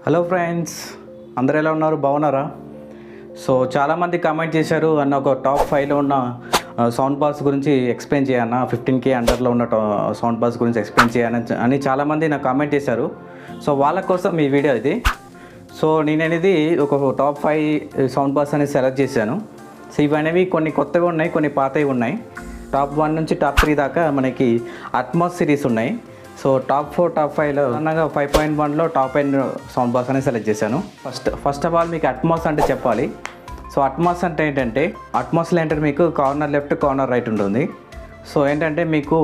Hello friends, అందరు ఎలా ఉన్నారు? బాగున్నారా? సో చాలామంది కామెంట్ చేశారు అన్న ఒక టాప్ 5లో ఉన్న సౌండ్ బార్స్ గురించి ఎక్స్ప్లెయిన్ చేయన్న, 15K అండర్లో ఉన్న సౌండ్ బార్స్ గురించి ఎక్స్ప్లెయిన్ చేయని చాలామంది నాకు కామెంట్ చేశారు. సో వాళ్ళ కోసం ఈ వీడియో ఇది. సో నేననేది ఒక టాప్ 5 సౌండ్ బార్స్ అనేది సెలెక్ట్ చేశాను. సో ఇవనేవి కొన్ని కొత్తవి ఉన్నాయి, కొన్ని పాతవి ఉన్నాయి. టాప్ 1 నుంచి టాప్ 3 దాకా మనకి అట్మాస్ సిరీస్ ఉన్నాయి. సో టాప్ 4 టాప్ 5లో అనగా 5.1లో టాప్ 10 సౌండ్ బాక్స్ అనేది సెలెక్ట్ చేశాను. ఫస్ట్ ఆఫ్ ఆల్ మీకు అట్మాస్ అంటే చెప్పాలి. సో అట్మాస్ అంటే ఏంటంటే, అట్మాస్లో ఏంటంటే మీకు కార్నర్ లెఫ్ట్ కార్నర్ రైట్ ఉంటుంది. సో ఏంటంటే మీకు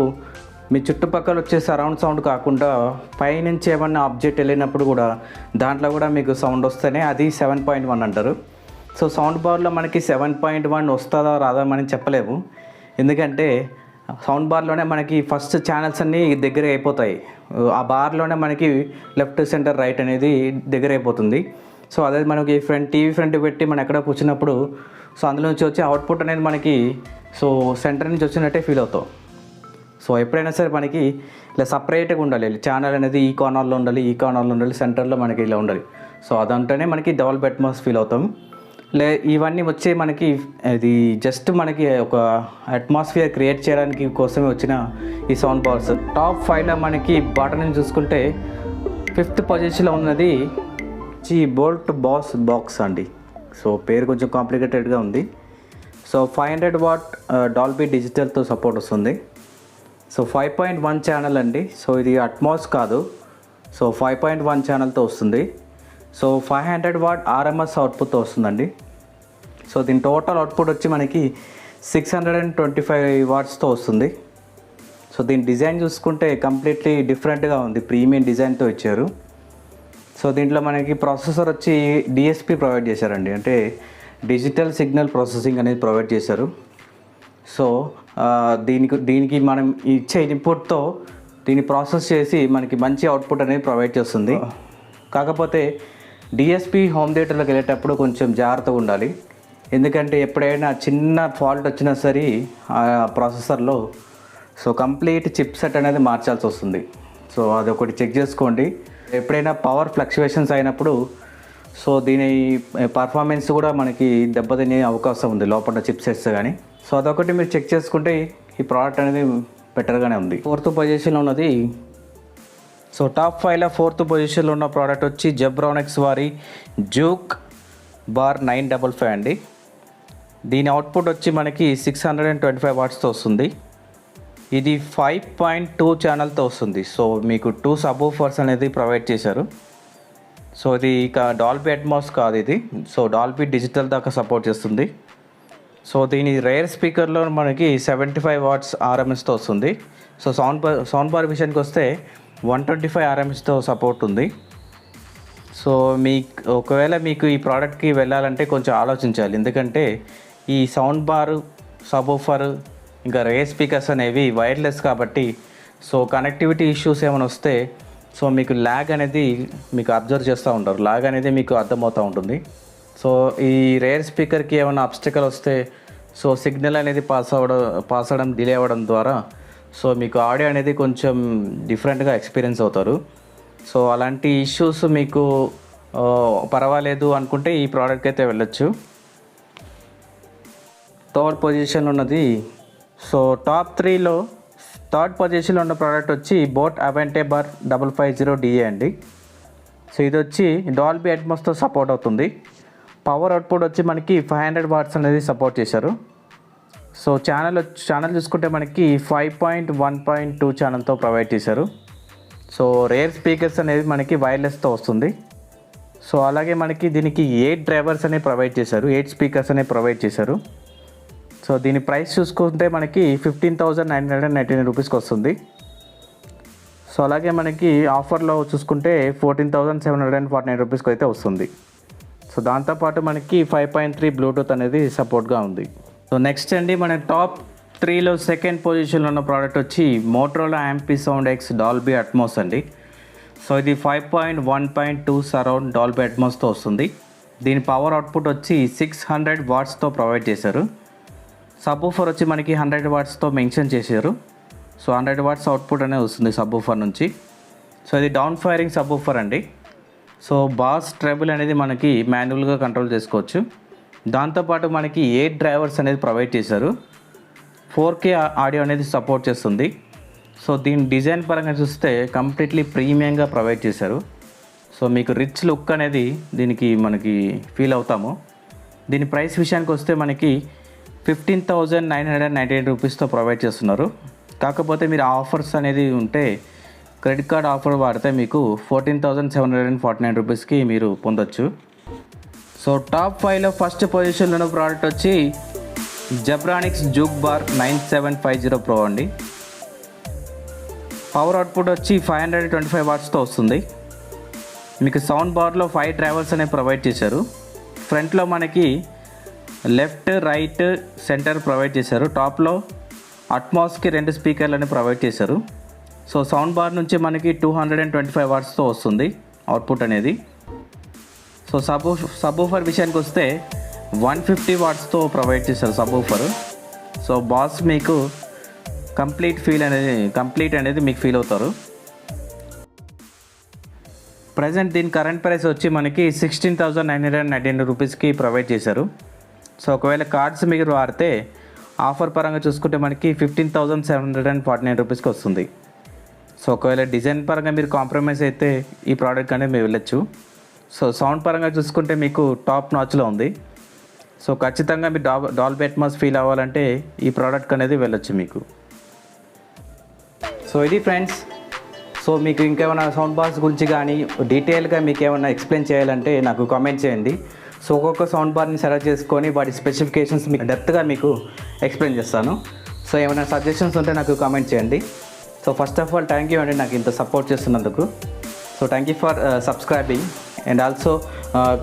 మీ చుట్టుపక్కల వచ్చే సరౌండ్ సౌండ్ కాకుండా పైనుంచి ఏమన్నా ఆబ్జెక్ట్ వెళ్ళినప్పుడు కూడా దాంట్లో కూడా మీకు సౌండ్ వస్తేనే అది 7.1 అంటారు. సో సౌండ్ బార్లో మనకి 7.1 వస్తుందా రాదా అని చెప్పలేము. ఎందుకంటే సౌండ్ బార్లోనే మనకి ఫస్ట్ ఛానల్స్ అన్నీ దగ్గర అయిపోతాయి. ఆ బార్లోనే మనకి లెఫ్ట్ సెంటర్ రైట్ అనేది దగ్గర అయిపోతుంది. సో అదే మనకి టీవీ ఫ్రంట్ పెట్టి మనం ఎక్కడ కూర్చున్నప్పుడు సో అందులో నుంచి వచ్చే అవుట్పుట్ అనేది మనకి సో సెంటర్ నుంచి వచ్చినట్టే ఫీల్ అవుతాం. సో ఎప్పుడైనా సరే మనకి ఇలా సపరేట్గా ఉండాలి. ఛానల్ అనేది ఈ కార్నర్లో ఉండాలి, ఈ కార్నర్లో ఉండాలి, సెంటర్లో మనకి ఇలా ఉండాలి. సో అదంటేనే మనకి డబుల్ అట్మాస్ ఫీల్ అవుతాం. ఇవన్నీ వచ్చే మనకి ఇది జస్ట్ మనకి ఒక అట్మాస్ఫియర్ క్రియేట్ చేయడానికి కోసమే వచ్చిన ఈ సౌండ్ బార్స్. టాప్ 5లో మనకి బాటమ్ చూసుకుంటే 5th పొజిషన్లో ఉన్నది బోల్ట్ బాస్ బాక్స్ అండి. సో పేరు కొంచెం కాంప్లికేటెడ్గా ఉంది. సో 500 వాట్ డాల్బీ డిజిటల్తో సపోర్ట్ వస్తుంది. సో 5.1 ఛానల్ అండి. సో ఇది అట్మాస్ కాదు. సో 5.1 ఛానల్తో వస్తుంది. సో 500 వాట్ RMS అవుట్పుట్తో వస్తుందండి. సో దీని టోటల్ అవుట్పుట్ వచ్చి మనకి 625 వాట్స్తో వస్తుంది. సో దీని డిజైన్ చూసుకుంటే కంప్లీట్లీ డిఫరెంట్గా ఉంది, ప్రీమియం డిజైన్తో ఇచ్చారు. సో దీంట్లో మనకి ప్రాసెసర్ వచ్చి DSP ప్రొవైడ్ చేశారండి, అంటే డిజిటల్ సిగ్నల్ ప్రాసెసింగ్ అనేది ప్రొవైడ్ చేశారు. సో దీనికి మనం ఇచ్చే ఇన్పుట్తో దీన్ని ప్రాసెస్ చేసి మనకి మంచి అవుట్పుట్ అనేది ప్రొవైడ్ చేస్తుంది. కాకపోతే DSP హోమ్ థియేటర్లోకి వెళ్ళేటప్పుడు కొంచెం జాగ్రత్తగా ఉండాలి. ఎందుకంటే ఎప్పుడైనా చిన్న ఫాల్ట్ వచ్చినా సరే ఆ ప్రాసెసర్లో సో కంప్లీట్ చిప్ సెట్ అనేది మార్చాల్సి వస్తుంది. సో అదొకటి చెక్ చేసుకోండి. ఎప్పుడైనా పవర్ ఫ్లక్చువేషన్స్ అయినప్పుడు సో దీని పర్ఫార్మెన్స్ కూడా మనకి దెబ్బతినే అవకాశం ఉంది లోపల చిప్ సెట్స్ కానీ. సో అదొకటి మీరు చెక్ చేసుకుంటే ఈ ప్రోడక్ట్ అనేది బెటర్గానే ఉంది. 4th పొజిషన్లో ఉన్నది. సో టాప్ 5లో 4th పొజిషన్లో ఉన్న ప్రోడక్ట్ వచ్చి జెబ్రానిక్స్ వారి జూక్ బార్ 955 అండి. దీని అవుట్పుట్ వచ్చి మనకి 625 వాట్స్తో వస్తుంది. ఇది 5.2 ఛానల్తో వస్తుంది. సో మీకు 2 సబ్‌వూఫర్స్ అనేది ప్రొవైడ్ చేశారు. సో ఇది ఇక డాల్బీ అట్మాస్ కాదు ఇది. సో డాల్బీ డిజిటల్ దాకా సపోర్ట్ చేస్తుంది. సో దీని రేర్ స్పీకర్లో మనకి 75 వాట్స్ RMSతో వస్తుంది. సో సౌండ్ బార్ విషయానికి వస్తే 125 RMSతో సపోర్ట్ ఉంది. సో ఒకవేళ మీకు ఈ ప్రోడక్ట్కి వెళ్ళాలంటే కొంచెం ఆలోచించాలి. ఎందుకంటే ఈ సౌండ్ బారు, సబ్‌వూఫర్ ఇంకా రేర్ స్పీకర్స్ అనేవి వైర్లెస్ కాబట్టి సో కనెక్టివిటీ ఇష్యూస్ ఏమైనా వస్తే సో మీకు ల్యాగ్ అనేది మీకు అబ్జర్వ్ చేస్తూ ఉంటారు. ల్యాగ్ అనేది మీకు అర్థమవుతూ ఉంటుంది. సో ఈ రేర్ స్పీకర్కి ఏమైనా అబ్స్టికల్ వస్తే సో సిగ్నల్ అనేది పాస్ అవ్వడం డిలే అవ్వడం ద్వారా సో మీకు ఆడియో అనేది కొంచెం డిఫరెంట్గా ఎక్స్పీరియన్స్ అవుతారు. సో అలాంటి ఇష్యూస్ మీకు పర్వాలేదు అనుకుంటే ఈ ప్రోడక్ట్కి అయితే వెళ్ళొచ్చు. 3rd పొజిషన్లో ఉన్నది. సో టాప్ 3లో 3rd పొజిషన్లో ఉన్న ప్రోడక్ట్ వచ్చి బోట్ అవెంటే బార్ 550DA అండి. సో ఇది వచ్చి డాల్బీ అట్మాస్తో సపోర్ట్ అవుతుంది. పవర్ అవుట్పుట్ వచ్చి మనకి 500 వాట్స్ అనేది సపోర్ట్ చేశారు. సో ఛానల్ చూసుకుంటే మనకి 5.1.2 ఛానల్తో ప్రొవైడ్ చేశారు. సో రేర్ స్పీకర్స్ అనేది మనకి వైర్లెస్తో వస్తుంది. సో అలాగే మనకి దీనికి 8 డ్రైవర్స్ అనేవి ప్రొవైడ్ చేశారు, 8 స్పీకర్స్ అనేవి ప్రొవైడ్ చేశారు. సో దీని ప్రైస్ చూసుకుంటే మనకి 15,999 రూపీస్కి వస్తుంది. సో అలాగే మనకి ఆఫర్లో చూసుకుంటే 14,749 రూపీస్కి అయితే వస్తుంది. సో దాంతోపాటు మనకి 5.3 బ్లూటూత్ అనేది సపోర్ట్గా ఉంది. సో నెక్స్ట్ అండి, మన టాప్ 3లో 2nd పొజిషన్లో ఉన్న ప్రోడక్ట్ వచ్చి మోటరోలా యాంప్లిసౌండ్ X డాల్బీ అట్మాస్ అండి. సో ఇది 5.1.2 సరౌండ్ డాల్బీ అట్మాస్తో వస్తుంది. దీని పవర్ అవుట్పుట్ వచ్చి 600 వాట్స్తో ప్రొవైడ్ చేశారు. సబ్‌వూఫర్ వచ్చి మనకి 100 వాట్స్తో మెన్షన్ చేశారు. సో 100 వాట్స్ అవుట్పుట్ అనేది వస్తుంది సబ్‌వూఫర్ నుంచి. సో ఇది డౌన్ ఫైరింగ్ సబ్‌వూఫర్ అండి. సో బాస్ ట్రబుల్ అనేది మనకి మాన్యువల్గా కంట్రోల్ చేసుకోవచ్చు. దాంతోపాటు మనకి 8 డ్రైవర్స్ అనేది ప్రొవైడ్ చేశారు. 4K ఆడియో అనేది సపోర్ట్ చేస్తుంది. సో దీని డిజైన్ పరంగా చూస్తే కంప్లీట్లీ ప్రీమియంగా ప్రొవైడ్ చేశారు. సో మీకు రిచ్ లుక్ అనేది దీనికి మనకి ఫీల్ అవుతాము. దీని ప్రైస్ విషయానికి వస్తే మనకి 15,998 రూపీస్తో ప్రొవైడ్ చేస్తున్నారు. కాకపోతే మీరు ఆఫర్స్ అనేది ఉంటే క్రెడిట్ కార్డ్ ఆఫర్ వాడితే మీకు 14,749 రూపీస్కి మీరు పొందొచ్చు. సో టాప్ 5లో ఫస్ట్ పొజిషన్లో ఉన్న ప్రోడక్ట్ వచ్చి జబ్రానిక్స్ జూక్ బార్ 9750 ప్రో అండి. పవర్ అవుట్పుట్ వచ్చి 525 వాట్స్తో వస్తుంది. మీకు సౌండ్ బార్లో 5 డ్రైవర్స్ అనేవి ప్రొవైడ్ చేశారు. ఫ్రంట్లో మనకి లెఫ్ట్, రైట్, సెంటర్ ప్రొవైడ్ చేశారు. టాప్లో అట్మాస్కి 2 స్పీకర్లని ప్రొవైడ్ చేశారు. సో సౌండ్ బార్ నుంచి మనకి 225 వాట్స్తో వస్తుంది అవుట్పుట్ అనేది. సో సబ్ విషయానికి వస్తే 150 వాట్స్తో ప్రొవైడ్ చేశారు సబ్. సో బాస్ మీకు కంప్లీట్ అనేది మీకు ఫీల్ అవుతారు. ప్రజెంట్ దీని కరెంట్ ప్రైస్ వచ్చి మనకి 16,999 రూపీస్కి ప్రొవైడ్ చేశారు. సో ఒకవేళ కార్డ్స్ మీరు వాడితే ఆఫర్ పరంగా చూసుకుంటే మనకి 15,749 రూపీస్కి వస్తుంది. సో ఒకవేళ డిజైన్ పరంగా మీరు కాంప్రమైజ్ అయితే ఈ ప్రోడక్ట్ అనేది మీరు వెళ్ళొచ్చు. సో సౌండ్ పరంగా చూసుకుంటే మీకు టాప్ నాచ్లో ఉంది. సో ఖచ్చితంగా మీరు డాల్బీ అట్మాస్ ఫీల్ అవ్వాలంటే ఈ ప్రోడక్ట్ అనేది వెళ్ళొచ్చు మీకు. సో ఇది ఫ్రెండ్స్. సో మీకు ఇంకేమైనా సౌండ్ బార్స్ గురించి కానీ డీటెయిల్గా మీకు ఏమైనా ఎక్స్ప్లెయిన్ చేయాలంటే నాకు కామెంట్ చేయండి. సో ఒక్కొక్క సౌండ్ బార్ని సెలెక్ట్ చేసుకొని వాటి స్పెసిఫికేషన్స్ మీకు డెప్త్గా మీకు ఎక్స్ప్లెయిన్ చేస్తాను. సో ఏమైనా సజెషన్స్ ఉంటే నాకు కామెంట్ చేయండి. So first of all thank you అండి నాకు ఇంత సపోర్ట్ చేస్తున్నందుకు. So thank you for subscribing and also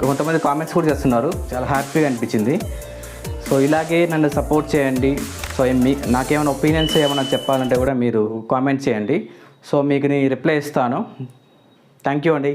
కొంతమంది కామెంట్స్ కూడా చేస్తున్నారు, చాలా హ్యాపీగా అనిపించింది. సో ఇలాగే నన్ను సపోర్ట్ చేయండి. సో నాకేమైనా ఒపీనియన్స్ ఏమైనా చెప్పాలంటే కూడా మీరు కామెంట్ చేయండి. సో మీకు నేను రిప్లై ఇస్తాను. థ్యాంక్ యూ అండి.